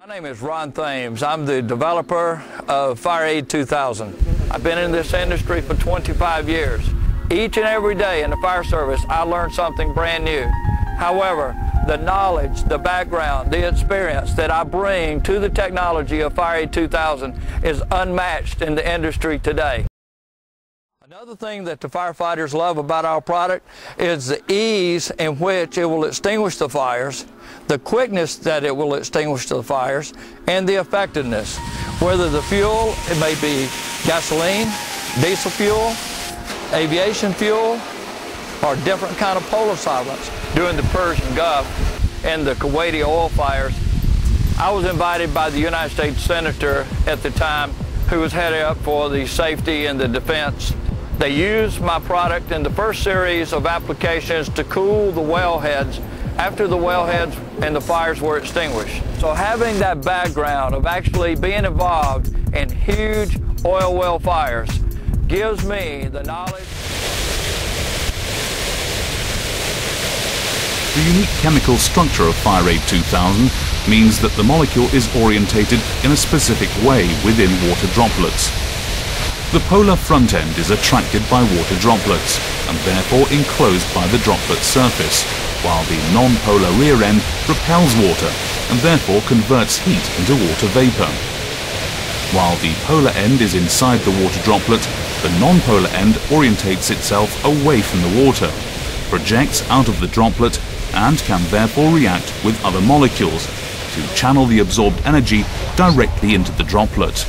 My name is Ron Thames. I'm the developer of Fireade2000. I've been in this industry for 25 years. Each and every day in the fire service, I learn something brand new. However, the knowledge, the background, the experience that I bring to the technology of Fireade2000 is unmatched in the industry today. Another thing that the firefighters love about our product is the ease in which it will extinguish the fires, the quickness that it will extinguish the fires, and the effectiveness. Whether the fuel, it may be gasoline, diesel fuel, aviation fuel, or different kind of polar solvents. During the Persian Gulf and the Kuwaiti oil fires, I was invited by the United States Senator at the time, who was headed up for the safety and the defense. They used my product in the first series of applications to cool the wellheads after the wellheads and the fires were extinguished. So having that background of actually being involved in huge oil well fires gives me the knowledge. The unique chemical structure of Fireade2000 means that the molecule is orientated in a specific way within water droplets. The polar front end is attracted by water droplets and therefore enclosed by the droplet surface, while the non-polar rear end repels water and therefore converts heat into water vapor. While the polar end is inside the water droplet, the non-polar end orientates itself away from the water, projects out of the droplet, and can therefore react with other molecules to channel the absorbed energy directly into the droplet.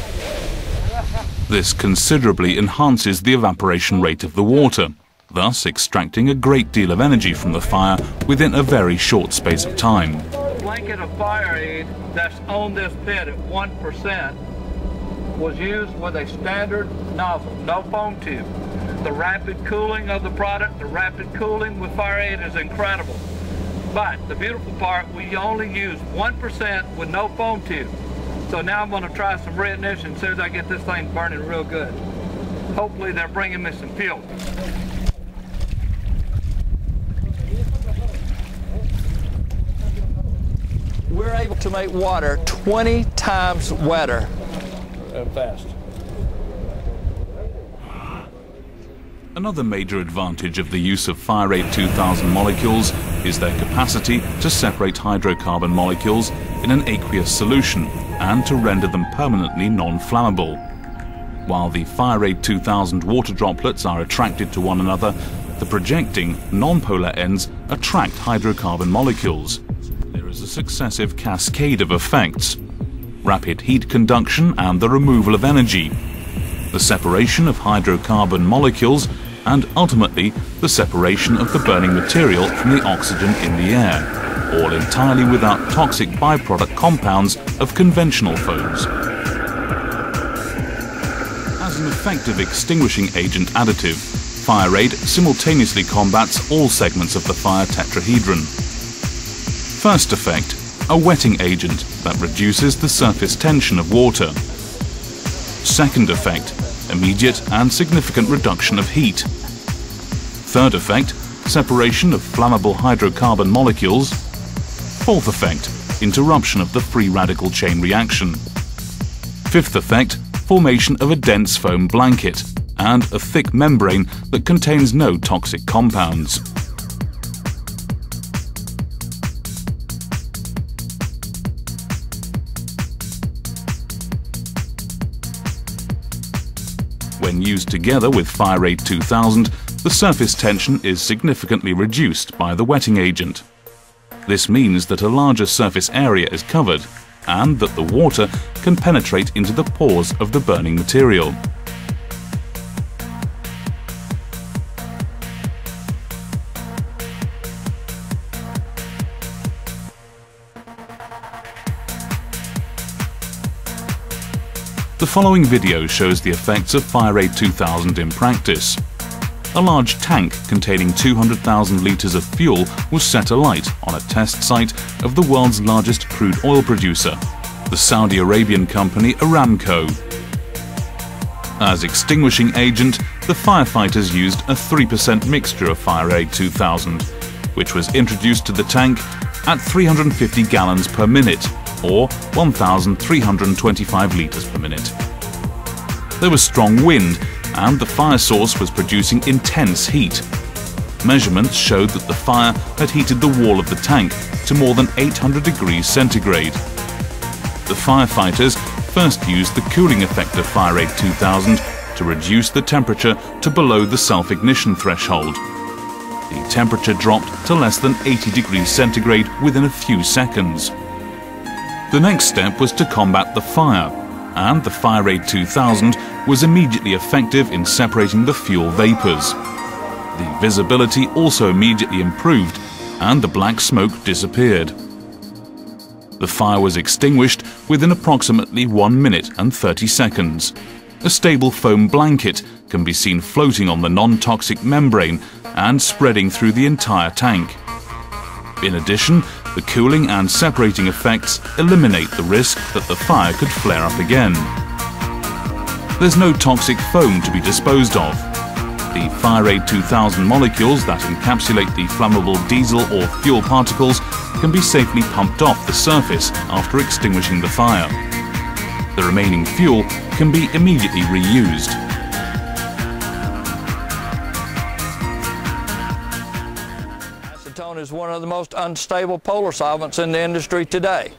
This considerably enhances the evaporation rate of the water, thus extracting a great deal of energy from the fire within a very short space of time. The blanket of Fireade that's on this pit at 1% was used with a standard nozzle, no foam tube. The rapid cooling of the product, the rapid cooling with Fireade is incredible. But the beautiful part, we only use 1% with no foam tube. So now I'm going to try some reignition as soon as I get this thing burning real good. Hopefully they're bringing me some fuel. We're able to make water 20 times wetter and fast. Another major advantage of the use of Fireade2000 molecules is their capacity to separate hydrocarbon molecules in an aqueous solution and to render them permanently non-flammable. While the Fireade2000 water droplets are attracted to one another, the projecting non-polar ends attract hydrocarbon molecules. There is a successive cascade of effects: rapid heat conduction and the removal of energy, the separation of hydrocarbon molecules, and ultimately the separation of the burning material from the oxygen in the air, all entirely without toxic byproduct compounds of conventional foams. As an effective extinguishing agent additive, Fireade simultaneously combats all segments of the fire tetrahedron. First effect, a wetting agent that reduces the surface tension of water. Second effect, immediate and significant reduction of heat. Third effect, separation of flammable hydrocarbon molecules. Fourth effect, interruption of the free radical chain reaction. Fifth effect, formation of a dense foam blanket and a thick membrane that contains no toxic compounds. When used together with Fireade2000, the surface tension is significantly reduced by the wetting agent. This means that a larger surface area is covered and that the water can penetrate into the pores of the burning material. The following video shows the effects of Fireade2000 in practice. A large tank containing 200,000 litres of fuel was set alight on a test site of the world's largest crude oil producer, the Saudi Arabian company Aramco. As extinguishing agent, the firefighters used a 3% mixture of Fireade2000, which was introduced to the tank at 350 gallons per minute or 1,325 litres per minute. There was strong wind, and the fire source was producing intense heat. Measurements showed that the fire had heated the wall of the tank to more than 800 degrees centigrade. The firefighters first used the cooling effect of Fireade2000 to reduce the temperature to below the self-ignition threshold. The temperature dropped to less than 80 degrees centigrade within a few seconds. The next step was to combat the fire, and the Fireade2000 was immediately effective in separating the fuel vapours. The visibility also immediately improved, and the black smoke disappeared. The fire was extinguished within approximately 1 minute and 30 seconds. A stable foam blanket can be seen floating on the non-toxic membrane and spreading through the entire tank. In addition, the cooling and separating effects eliminate the risk that the fire could flare up again. There's no toxic foam to be disposed of. The Fireade2000 molecules that encapsulate the flammable diesel or fuel particles can be safely pumped off the surface after extinguishing the fire. The remaining fuel can be immediately reused. Acetone is one of the most unstable polar solvents in the industry today.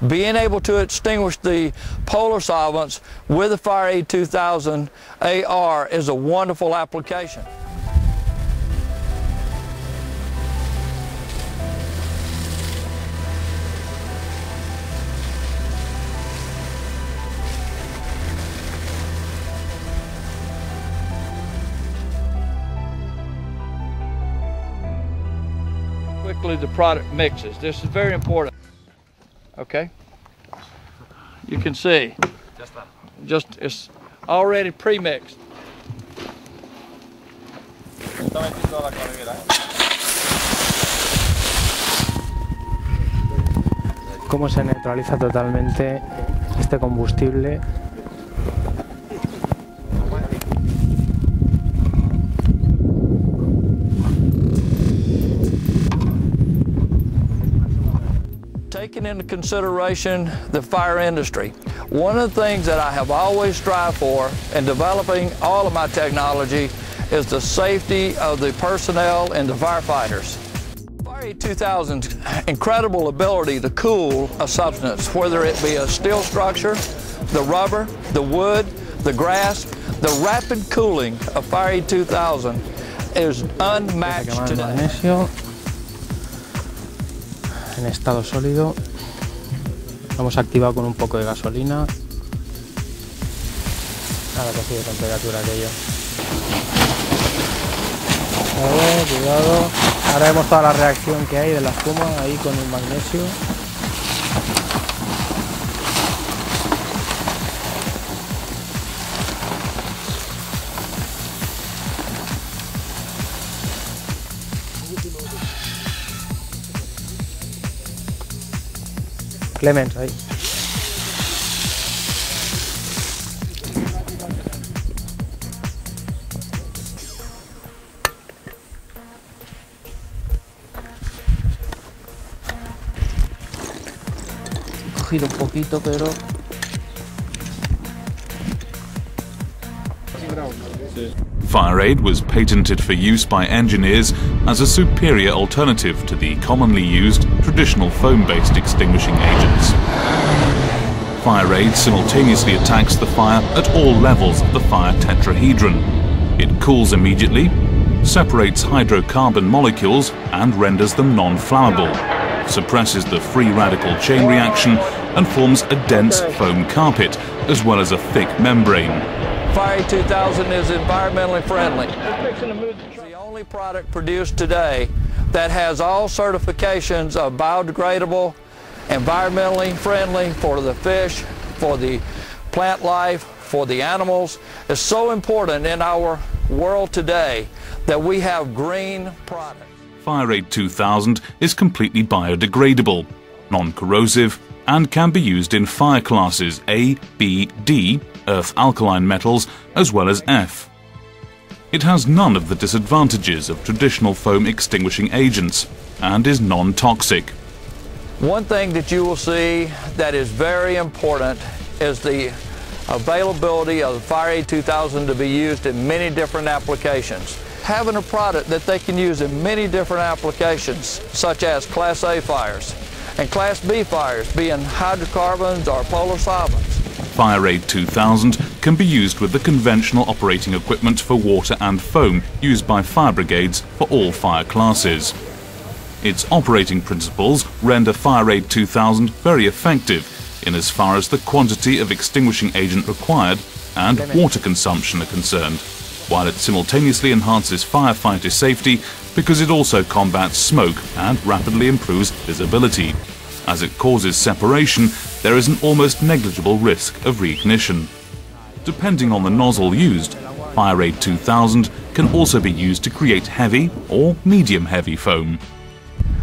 Being able to extinguish the polar solvents with the Fireade2000 AR is a wonderful application. Quickly the product mixes. This is very important. Okay, you can see just it's already pre-mixed. Cómo se neutraliza totalmente este combustible. Taking into consideration the fire industry, one of the things that I have always strived for in developing all of my technology is the safety of the personnel and the firefighters. Fireade2000's incredible ability to cool a substance, whether it be a steel structure, the rubber, the wood, the grass, the rapid cooling of Fireade2000 is unmatched today. En estado sólido, vamos a activar con un poco de gasolina. Ahora cogido temperatura aquello. A ver, cuidado. Ahora vemos toda la reacción que hay de la espuma ahí con el magnesio. Clemens ahí. He cogido un poquito, pero... Fireade was patented for use by engineers as a superior alternative to the commonly used traditional foam-based extinguishing agents. Fireade simultaneously attacks the fire at all levels of the fire tetrahedron. It cools immediately, separates hydrocarbon molecules and renders them non-flammable, suppresses the free radical chain reaction and forms a dense foam carpet as well as a thick membrane. Fireade2000 is environmentally friendly. It's the only product produced today that has all certifications of biodegradable, environmentally friendly for the fish, for the plant life, for the animals. It's so important in our world today that we have green products. Fireade2000 is completely biodegradable, non-corrosive, and can be used in fire classes A, B, D, earth alkaline metals, as well as F. It has none of the disadvantages of traditional foam extinguishing agents and is non-toxic. One thing that you will see that is very important is the availability of the Fireade2000 to be used in many different applications. Having a product that they can use in many different applications, such as Class A fires and Class B fires, being hydrocarbons or polar solvents. Fireade2000 can be used with the conventional operating equipment for water and foam used by fire brigades for all fire classes. Its operating principles render Fireade2000 very effective in as far as the quantity of extinguishing agent required and water consumption are concerned, while it simultaneously enhances firefighter safety because it also combats smoke and rapidly improves visibility. As it causes separation, there is an almost negligible risk of reignition. Depending on the nozzle used, Fireade2000 can also be used to create heavy or medium-heavy foam.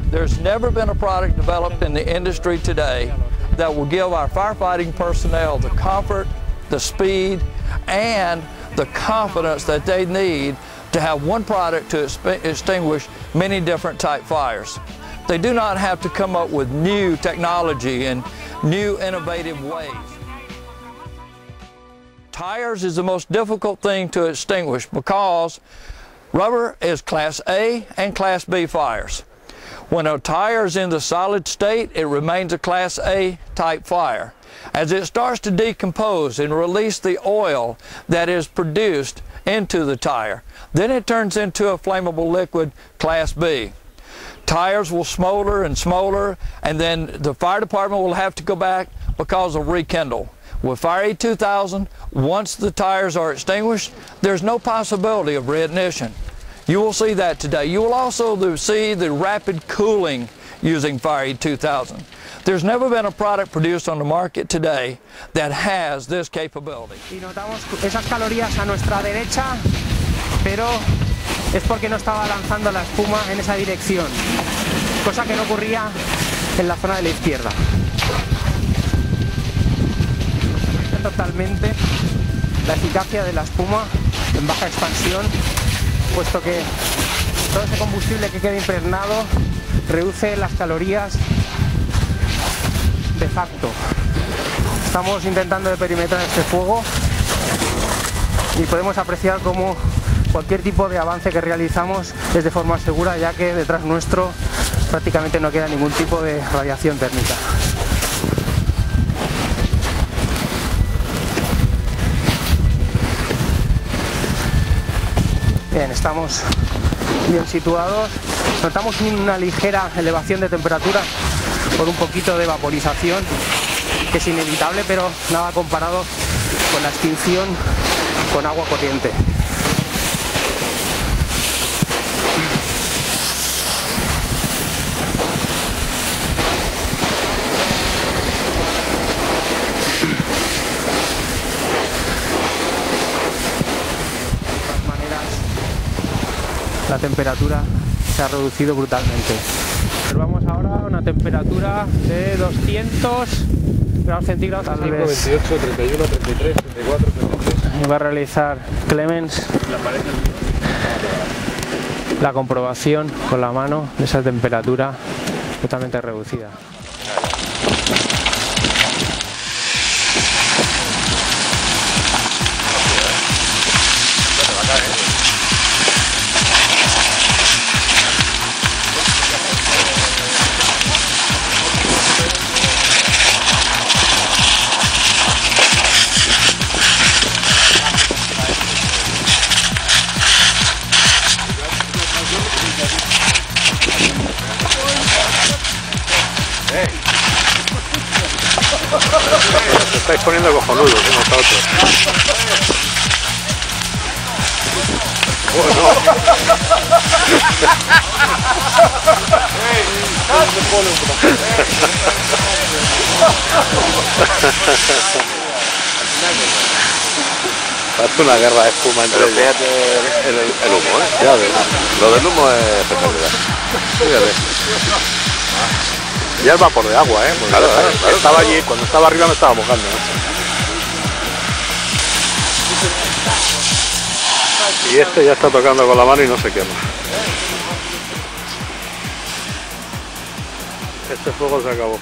There's never been a product developed in the industry today that will give our firefighting personnel the comfort, the speed, and the confidence that they need to have one product to extinguish many different type fires. They do not have to come up with new technology and new innovative ways. Tires is the most difficult thing to extinguish because rubber is Class A and Class B fires. When a tire is in the solid state, it remains a Class A type fire. As it starts to decompose and release the oil that is produced into the tire, then it turns into a flammable liquid, Class B. Tires will smolder and smolder, and then the fire department will have to go back because of rekindle. With Fireade2000, once the tires are extinguished, there's no possibility of reignition. You will see that today. You will also see the rapid cooling using Fireade2000. There's never been a product produced on the market today that has this capability. Y notamos esas calorías a nuestra derecha, pero es porque no estaba lanzando la espuma en esa dirección, cosa que no ocurría en la zona de la izquierda. Totalmente la eficacia de la espuma en baja expansión, puesto que todo ese combustible que queda impregnado reduce las calorías de facto. Estamos intentando de perimetrar este fuego y podemos apreciar cómo cualquier tipo de avance que realizamos es de forma segura, ya que detrás nuestro prácticamente no queda ningún tipo de radiación térmica. Bien, estamos bien situados. Notamos una ligera elevación de temperatura por un poquito de vaporización, que es inevitable, pero nada comparado con la extinción con agua corriente. La temperatura se ha reducido brutalmente. Observamos ahora una temperatura de 200 grados centígrados. 28, 31, 33, 34, 33. Va a realizar Clemens la comprobación con la mano de esa temperatura totalmente reducida. Te estáis poniendo cojonudo, como está otro. Oh, no. Parece una guerra de espuma entre ellos. Fíjate el humo, ¿eh? Ya ves. Lo del humo es espectacular. Fíjate. Ya el vapor de agua, ¿eh? Claro, claro. Estaba allí, cuando estaba arriba me estaba mojando, ¿no? Y este ya está tocando con la mano y no se quema. Este fuego se acabó.